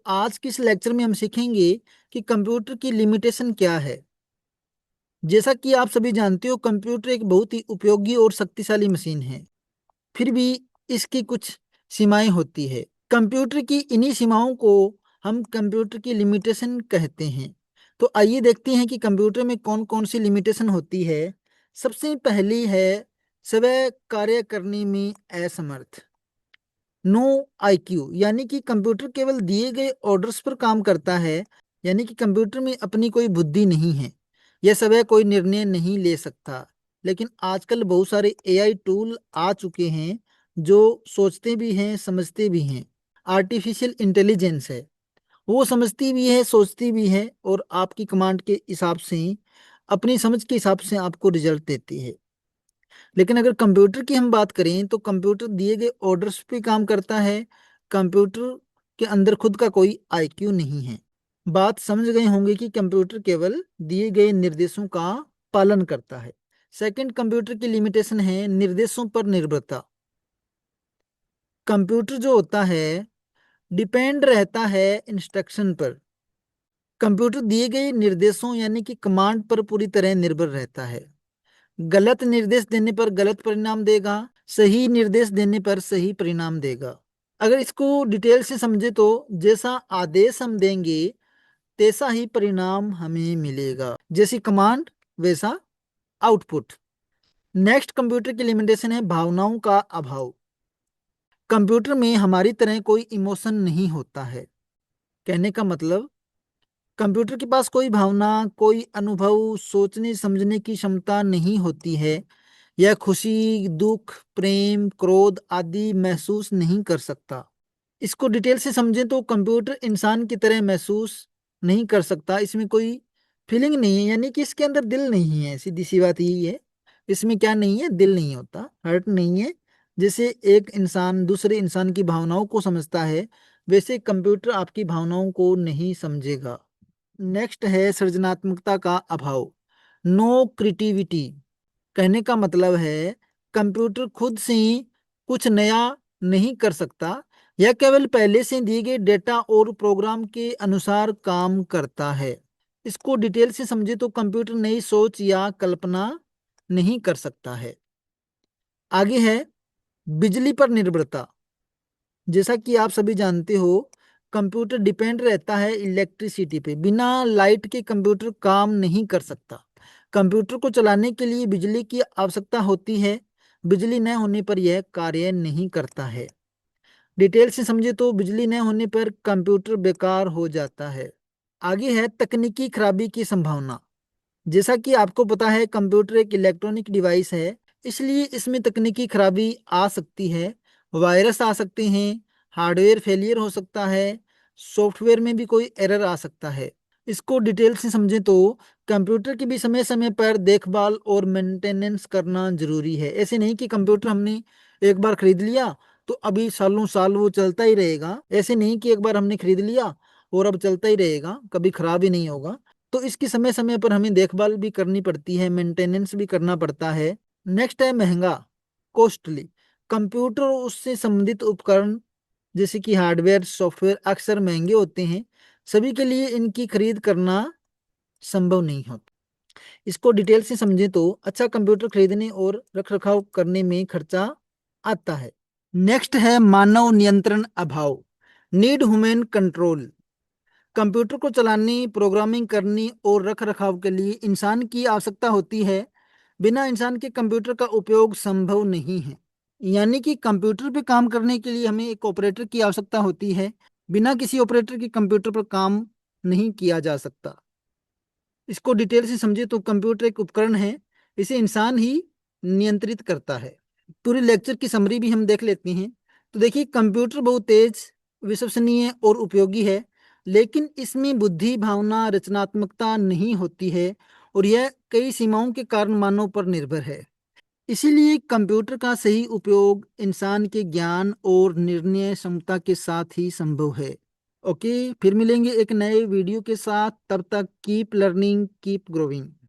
आज के इस लेक्चर में हम सीखेंगे कि कंप्यूटर की लिमिटेशन क्या है। जैसा कि आप सभी जानते हो, कंप्यूटर एक बहुत ही उपयोगी और शक्तिशाली मशीन है। फिर भी इसकी कुछ सीमाएं होती है। कंप्यूटर की इन्हीं सीमाओं को हम कंप्यूटर की लिमिटेशन कहते हैं। तो आइए देखते हैं कि कंप्यूटर में कौन कौन सी लिमिटेशन होती है। सबसे पहली है स्वयं कार्य करने में असमर्थ। नो आईक्यू, यानी कि कंप्यूटर केवल दिए गए ऑर्डर्स पर काम करता है। यानी कि कंप्यूटर में अपनी कोई बुद्धि नहीं है। यह स्वयं कोई निर्णय नहीं ले सकता। लेकिन आजकल बहुत सारे एआई टूल आ चुके हैं जो सोचते भी हैं, समझते भी हैं। आर्टिफिशियल इंटेलिजेंस है, वो समझती भी है, सोचती भी है और आपकी कमांड के हिसाब से, अपनी समझ के हिसाब से आपको रिजल्ट देती है। लेकिन अगर कंप्यूटर की हम बात करें तो कंप्यूटर दिए गए ऑर्डर्स पे काम करता है। कंप्यूटर के अंदर खुद का कोई आईक्यू नहीं है। बात समझ गए होंगे कि कंप्यूटर केवल दिए गए निर्देशों का पालन करता है। सेकंड, कंप्यूटर की लिमिटेशन है निर्देशों पर निर्भरता। कंप्यूटर जो होता है डिपेंड रहता है इंस्ट्रक्शन पर। कंप्यूटर दिए गए निर्देशों यानी कि कमांड पर पूरी तरह निर्भर रहता है। गलत निर्देश देने पर गलत परिणाम देगा, सही निर्देश देने पर सही परिणाम देगा। अगर इसको डिटेल से समझे तो जैसा आदेश हम देंगे तैसा ही परिणाम हमें मिलेगा। जैसी कमांड वैसा आउटपुट। नेक्स्ट, कंप्यूटर की लिमिटेशन है भावनाओं का अभाव। कंप्यूटर में हमारी तरह कोई इमोशन नहीं होता है। कहने का मतलब, कंप्यूटर के पास कोई भावना, कोई अनुभव, सोचने समझने की क्षमता नहीं होती है। यह खुशी, दुख, प्रेम, क्रोध आदि महसूस नहीं कर सकता। इसको डिटेल से समझें तो कंप्यूटर इंसान की तरह महसूस नहीं कर सकता। इसमें कोई फीलिंग नहीं है, यानी कि इसके अंदर दिल नहीं है। सीधी सी बात यही है, इसमें क्या नहीं है, दिल नहीं होता, हर्ट नहीं है। जैसे एक इंसान दूसरे इंसान की भावनाओं को समझता है, वैसे कंप्यूटर आपकी भावनाओं को नहीं समझेगा। नेक्स्ट है सृजनात्मकता का अभाव। No creativity. कहने का मतलब है कंप्यूटर खुद से कुछ नया नहीं कर सकता। यह केवल पहले से दिए गए डेटा और प्रोग्राम के अनुसार काम करता है। इसको डिटेल से समझे तो कंप्यूटर नई सोच या कल्पना नहीं कर सकता है। आगे है बिजली पर निर्भरता। जैसा कि आप सभी जानते हो, कंप्यूटर डिपेंड रहता है इलेक्ट्रिसिटी पे। बिना लाइट के कंप्यूटर काम नहीं कर सकता। कंप्यूटर को चलाने के लिए बिजली की आवश्यकता होती है। बिजली न होने पर यह कार्य नहीं करता है। डिटेल से समझे तो बिजली न होने पर कंप्यूटर बेकार हो जाता है। आगे है तकनीकी खराबी की संभावना। जैसा कि आपको पता है, कंप्यूटर एक इलेक्ट्रॉनिक डिवाइस है, इसलिए इसमें तकनीकी खराबी आ सकती है। वायरस आ सकते हैं, हार्डवेयर फेलियर हो सकता है, सॉफ्टवेयर में भी कोई एरर आ सकता है। इसको डिटेल से समझें तो कंप्यूटर की भी समय समय पर देखभाल और मेंटेनेंस करना जरूरी है। ऐसे नहीं कि कंप्यूटर हमने एक बार खरीद लिया तो अभी सालों साल वो चलता ही रहेगा। ऐसे नहीं कि एक बार हमने खरीद लिया और अब चलता ही रहेगा, कभी खराब ही नहीं होगा। तो इसकी समय समय पर हमें देखभाल भी करनी पड़ती है, मेंटेनेंस भी करना पड़ता है। नेक्स्ट है महंगा, कॉस्टली। कंप्यूटर और उससे संबंधित उपकरण जैसे कि हार्डवेयर, सॉफ्टवेयर अक्सर महंगे होते हैं। सभी के लिए इनकी खरीद करना संभव नहीं होता। इसको डिटेल से समझें तो अच्छा कंप्यूटर खरीदने और रख रखाव करने में खर्चा आता है। नेक्स्ट है मानव नियंत्रण अभाव। Need human control. कंप्यूटर को चलाने, प्रोग्रामिंग करने और रख रखाव के लिए इंसान की आवश्यकता होती है। बिना इंसान के कंप्यूटर का उपयोग संभव नहीं है। यानी कि कंप्यूटर पे काम करने के लिए हमें एक ऑपरेटर की आवश्यकता होती है। बिना किसी ऑपरेटर के कंप्यूटर पर काम नहीं किया जा सकता। इसको डिटेल से समझे तो कंप्यूटर एक उपकरण है, इसे इंसान ही नियंत्रित करता है। पूरी लेक्चर की समरी भी हम देख लेते हैं। तो देखिए, कंप्यूटर बहुत तेज, विश्वसनीय और उपयोगी है, लेकिन इसमें बुद्धि, भावना, रचनात्मकता नहीं होती है और यह कई सीमाओं के कारण मानव पर निर्भर है। इसीलिए कंप्यूटर का सही उपयोग इंसान के ज्ञान और निर्णय क्षमता के साथ ही संभव है। ओके, फिर मिलेंगे एक नए वीडियो के साथ। तब तक कीप लर्निंग, कीप ग्रोइंग।